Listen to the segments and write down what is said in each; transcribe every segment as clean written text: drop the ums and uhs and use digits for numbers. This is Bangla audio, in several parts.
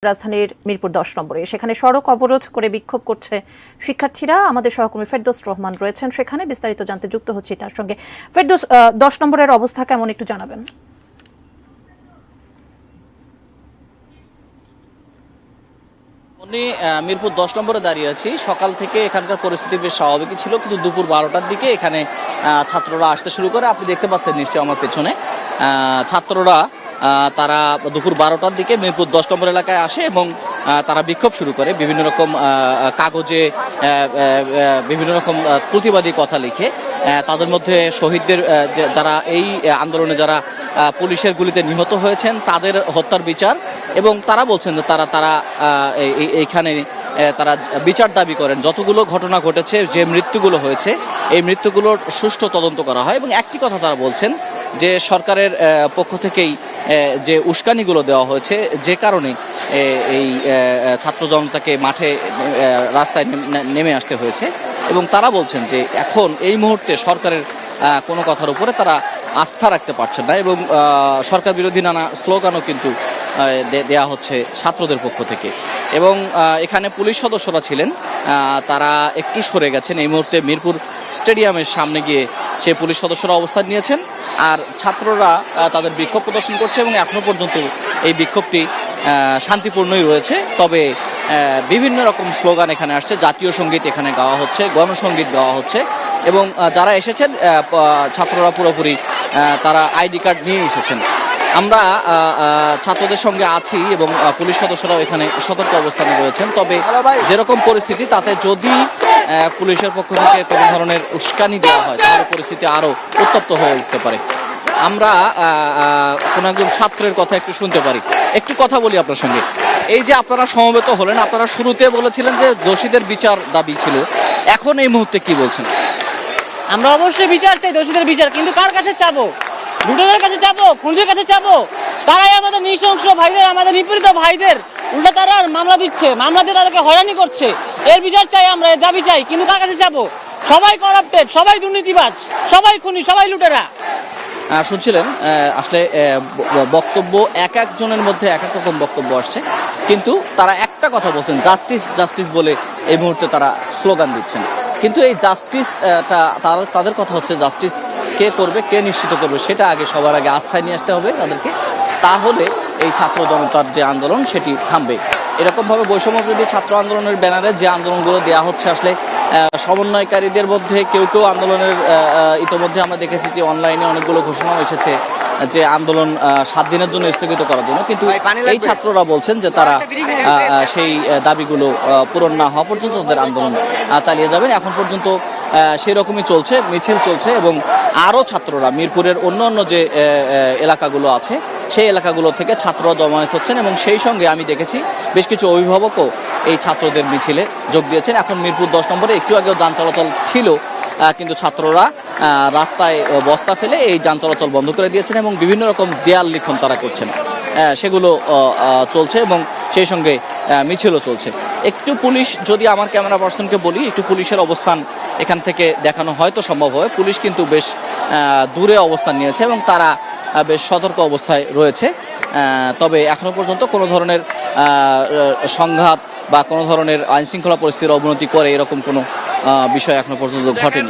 রাজধানীর মিরপুর 10 নম্বরে সেখানে সড়ক অবরোধ করে বিক্ষোভ করছে শিক্ষার্থীরা। আমাদের সহকর্মী ফেরদৌস রহমান রয়েছেন সেখানে, বিস্তারিত জানতে যুক্ত হচ্ছি তার সঙ্গে। ফেরদৌস, 10 নম্বরের অবস্থা কেমন একটু জানাবেন? মিরপুর 10 নম্বরে দাঁড়িয়ে আছি। সকাল থেকে এখানকার পরিস্থিতি বেশ স্বাভাবিকই ছিল, কিন্তু দুপুর 12টার দিকে এখানে ছাত্ররা আসতে শুরু করে। আপনি দেখতে পাচ্ছেন নিশ্চয়ই আমার পেছনে ছাত্ররা তারা দুপুর 12টার দিকে মিরপুর 10 নম্বর এলাকায় আসে এবং তারা বিক্ষোভ শুরু করে। বিভিন্ন রকম কাগজে বিভিন্ন রকম প্রতিবাদী কথা লিখে, তাদের মধ্যে শহীদদের যারা এই আন্দোলনে যারা পুলিশের গুলিতে নিহত হয়েছেন তাদের হত্যার বিচার, এবং তারা বলছেন যে তারা এইখানে তারা বিচার দাবি করেন। যতগুলো ঘটনা ঘটেছে, যে মৃত্যুগুলো হয়েছে, এই মৃত্যুগুলোর সুষ্ঠু তদন্ত করা হয়। এবং একটি কথা তারা বলছেন যে সরকারের পক্ষ থেকেই যে উস্কানিগুলো দেওয়া হয়েছে, যে কারণে এই ছাত্র জনতাকে মাঠে রাস্তায় নেমে আসতে হয়েছে, এবং তারা বলছেন যে এখন এই মুহূর্তে সরকারের কোনো কথার উপরে তারা আস্থা রাখতে পারছেন না, এবং সরকার বিরোধী নানা স্লোগানও কিন্তু দেয়া হচ্ছে ছাত্রদের পক্ষ থেকে। এবং এখানে পুলিশ সদস্যরা ছিলেন, তারা একটু সরে গেছেন। এই মুহূর্তে মিরপুর স্টেডিয়ামের সামনে গিয়ে সেই পুলিশ সদস্যরা অবস্থান নিয়েছেন, আর ছাত্ররা তাদের বিক্ষোভ প্রদর্শন করছে। এবং এখনো পর্যন্ত এই বিক্ষোভটি শান্তিপূর্ণই রয়েছে। তবে বিভিন্ন রকম স্লোগান এখানে আসছে, জাতীয় সঙ্গীত এখানে গাওয়া হচ্ছে, গণসঙ্গীত গাওয়া হচ্ছে। এবং যারা এসেছেন ছাত্ররা পুরোপুরি তারা আইডি কার্ড নিয়ে এসেছেন। আমরা ছাত্রদের সঙ্গে আছি এবং পুলিশ সদস্যরাও এখানে সতর্ক অবস্থানে রয়েছেন। তবে যেরকম পরিস্থিতি, তাতে যদি পুলিশের পক্ষ থেকে কোনো ধরনের উস্কানি দেওয়া হয় তাহলে পরিস্থিতি আরও উত্তপ্ত হয়ে উঠতে পারে। আমরা কোনো একজন ছাত্রের কথা একটু শুনতে পারি। একটু কথা বলি আপনার সঙ্গে। এই যে আপনারা সমবেত হলেন, আপনারা শুরুতে বলেছিলেন যে দোষীদের বিচার দাবি ছিল, এখন এই মুহূর্তে কি বলছেন? আমরা অবশ্যই বিচার চাই, দোষীদের বিচার। কিন্তু কার কাছে চাবো? লুটেদের কাছে চাবো? খুনিদের কাছে চাবো? তারাই আমাদের নৃশংস ভাইদের, আমাদের নিপীড়িত ভাইদের উল্টা তারা মামলা দিচ্ছে, মামলা দিয়ে তাদেরকে হয়রানি করছে। এর বিচার চাই আমরা, এর দাবি চাই। কিন্তু কার কাছে চাবো? সবাই করাপ্টেড, সবাই দুর্নীতিবাজ, সবাই খুনি, সবাই লুটেরা। শুনছিলেন আসলে বক্তব্য এক একজনের মধ্যে এক এক রকম বক্তব্য আসছে, কিন্তু তারা একটা কথা বলছেন, জাস্টিস জাস্টিস বলে এই মুহূর্তে তারা স্লোগান দিচ্ছেন। কিন্তু এই জাস্টিসটা তাদের কথা হচ্ছে, জাস্টিস কে করবে, কে নিশ্চিত করবে, সেটা আগে সবার আগে আস্থায় নিয়ে আসতে হবে তাদেরকে। তাহলে এই ছাত্র জনতার যে আন্দোলন সেটি থামবে। এরকমভাবে বৈষম্যবিরোধী ছাত্র আন্দোলনের ব্যানারে যে আন্দোলনগুলো দেওয়া হচ্ছে, আসলে সমন্বয়কারীদের মধ্যে কেউ কেউ আন্দোলনের ইতোমধ্যে আমরা দেখেছি যে অনলাইনে অনেকগুলো ঘোষণা এসেছে যে আন্দোলন 7 দিনের জন্য স্থগিত করার জন্য। কিন্তু এই ছাত্ররা বলছেন যে তারা সেই দাবিগুলো পূরণ না হওয়া পর্যন্ত তাদের আন্দোলন চালিয়ে যাবেন। এখন পর্যন্ত সেই রকমই চলছে, মিছিল চলছে, এবং আরও ছাত্ররা মিরপুরের অন্য অন্য যে এলাকাগুলো আছে সেই এলাকাগুলো থেকে ছাত্ররা জমায়েত হচ্ছেন। এবং সেই সঙ্গে আমি দেখেছি বেশ কিছু অভিভাবকও এই ছাত্রদের মিছিলে যোগ দিয়েছেন। এখন মিরপুর 10 নম্বরে একটু আগেও যান চলাচল ছিল, কিন্তু ছাত্ররা রাস্তায় বস্তা ফেলে এই যান চলাচল বন্ধ করে দিয়েছেন এবং বিভিন্ন রকম দেয়াল লিখন তারা করছেন, সেগুলো চলছে, এবং সেই সঙ্গে মিছিলও চলছে। একটু পুলিশ, যদি আমার ক্যামেরা পার্সনকে বলি, একটু পুলিশের অবস্থান এখান থেকে দেখানো হয়তো সম্ভব হয়। পুলিশ কিন্তু বেশ দূরে অবস্থান নিয়েছে এবং তারা বেশ সতর্ক অবস্থায় রয়েছে। তবে এখনো পর্যন্ত কোনো ধরনের সংঘাত বা কোনো ধরনের আইনশৃঙ্খলা পরিস্থিতির অবনতি করে এরকম কোনো বিষয় এখনো পর্যন্ত ঘটেনি।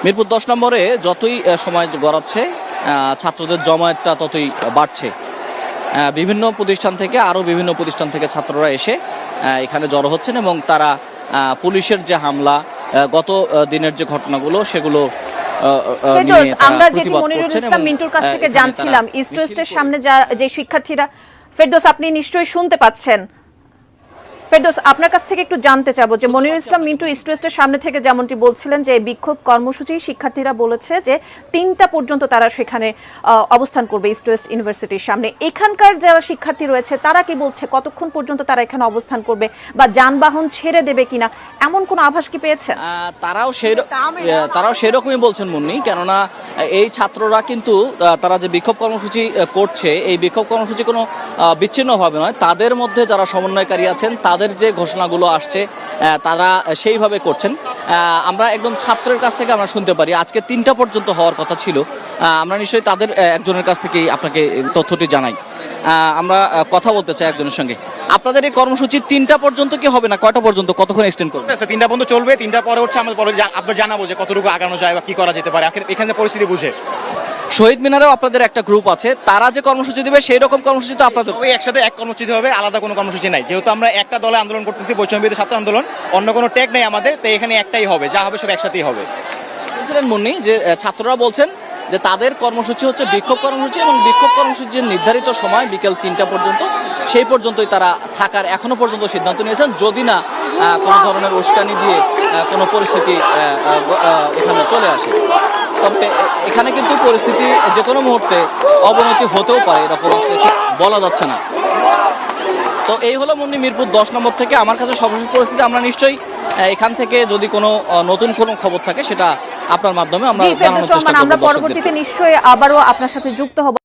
মিরপুর 10 নম্বরে যতই সময় গড়াচ্ছে, ছাত্রদের জমায়েতটা ততই বাড়ছে। বিভিন্ন প্রতিষ্ঠান থেকে, আরও বিভিন্ন প্রতিষ্ঠান থেকে ছাত্ররা এসে এখানে জড়ো হচ্ছেন এবং তারা পুলিশের যে হামলা, গত দিনের যে ঘটনাগুলো, সেগুলো আমরা যেটি মনিরুল ইসলাম মিন্টুর কাছ থেকে জানছিলাম, ইস্ট ওয়েস্টের সামনে যে শিক্ষার্থীরা, ফেরদৌস আপনি নিশ্চয়ই শুনতে পাচ্ছেন। ফেরদৌস, আপনার কাছ থেকে একটু জানতে চাবো যে মনিরুল ইসলাম মিন্টু ইস্ট ওয়েস্টের সামনে থেকে যেমনটি বলছিলেন যে বিক্ষোভ কর্মসূচি শিক্ষার্থীরা বলেছে যে 3টা পর্যন্ত তারা সেখানে অবস্থান করবে ইস্ট ওয়েস্ট ইউনিভার্সিটির সামনে। এখানকার যারা শিক্ষার্থী রয়েছে তারা কি বলছে, কতক্ষণ পর্যন্ত তারা এখানে অবস্থান করবে বা যানবাহন ছেড়ে দেবে কিনা, এমন কোনো আভাস কি পেয়েছে? তারাও সেরকমই বলছেন মুন্নি, কেননা এই ছাত্ররা কিন্তু তারা যে বিক্ষোভ কর্মসূচি করছে, এই বিক্ষোভ কর্মসূচি কোনো বিচ্ছিন্নভাবে নয়। তাদের মধ্যে যারা সমন্বয়কারী আছেন তাদের তাদের যে ঘোষণাগুলো আসছে তারা সেইভাবে করছেন। আমরা একদম ছাত্রের কাছ থেকে আমরা শুনতে পারি আজকে 3টা পর্যন্ত হওয়ার কথা ছিল। আমরা নিশ্চয়ই তাদের একজনের কাছ থেকেই আপনাকে তথ্যটি জানাই। আমরা কথা বলতে চাই একজনের সঙ্গে। আপনাদের এই কর্মসূচি 3টা পর্যন্ত কি হবে না কয়টা পর্যন্ত, কতক্ষণ এক্সটেন্ড করবে? 3টা পর্যন্ত চলবে। 3টা পরে হচ্ছে আমরা পরে আপনার জানাবো যে কতটুকু আগানো যায় বা কি করা যেতে পারে এখানে পরিস্থিতি বুঝে। শহীদ মিনারেও আপনাদের একটা গ্রুপ আছে, তারা যে কর্মসূচি দেবে সেই রকম কর্মসূচি তো আপনাদের? সবাই একসাথে এক কর্মসূচি হবে, আলাদা কোনো কর্মসূচি নাই। যেহেতু আমরা একটা দলে আন্দোলন করতেছি, বৈষম্যবিরোধী ছাত্র আন্দোলন, অন্য কোনো ট্যাগ নেই আমাদের, তো এখানে একটাই হবে, যা হবে সব একসাথেই হবে। বলছিলেন মুন্নি যে ছাত্ররা বলছেন যে তাদের কর্মসূচি হচ্ছে বিক্ষোভ কর্মসূচি, এবং বিক্ষোভ কর্মসূচির নির্ধারিত সময় বিকেল 3টা পর্যন্ত, সেই পর্যন্তই তারা থাকার এখনো পর্যন্ত সিদ্ধান্ত নিয়েছেন, যদি না কোনো ধরনের উস্কানি দিয়ে কোনো পরিস্থিতি এখানে চলে আসে। তবে এখানে কিন্তু পরিস্থিতি যে কোনো মুহূর্তে অবনতি হতেও পারে, এরকম আসলে ঠিক বলা যাচ্ছে না। তো এই হলো মুন্নি মিরপুর 10 নম্বর থেকে আমার কাছে সর্বশেষ পরিস্থিতি। আমরা নিশ্চয়ই এখান থেকে যদি কোনো নতুন কোনো খবর থাকে সেটা আপনার মাধ্যমে আমরা জানানোর চেষ্টা করব। আমরা পরবর্তীতে নিশ্চয়ই আবারও আপনার সাথে যুক্ত হব।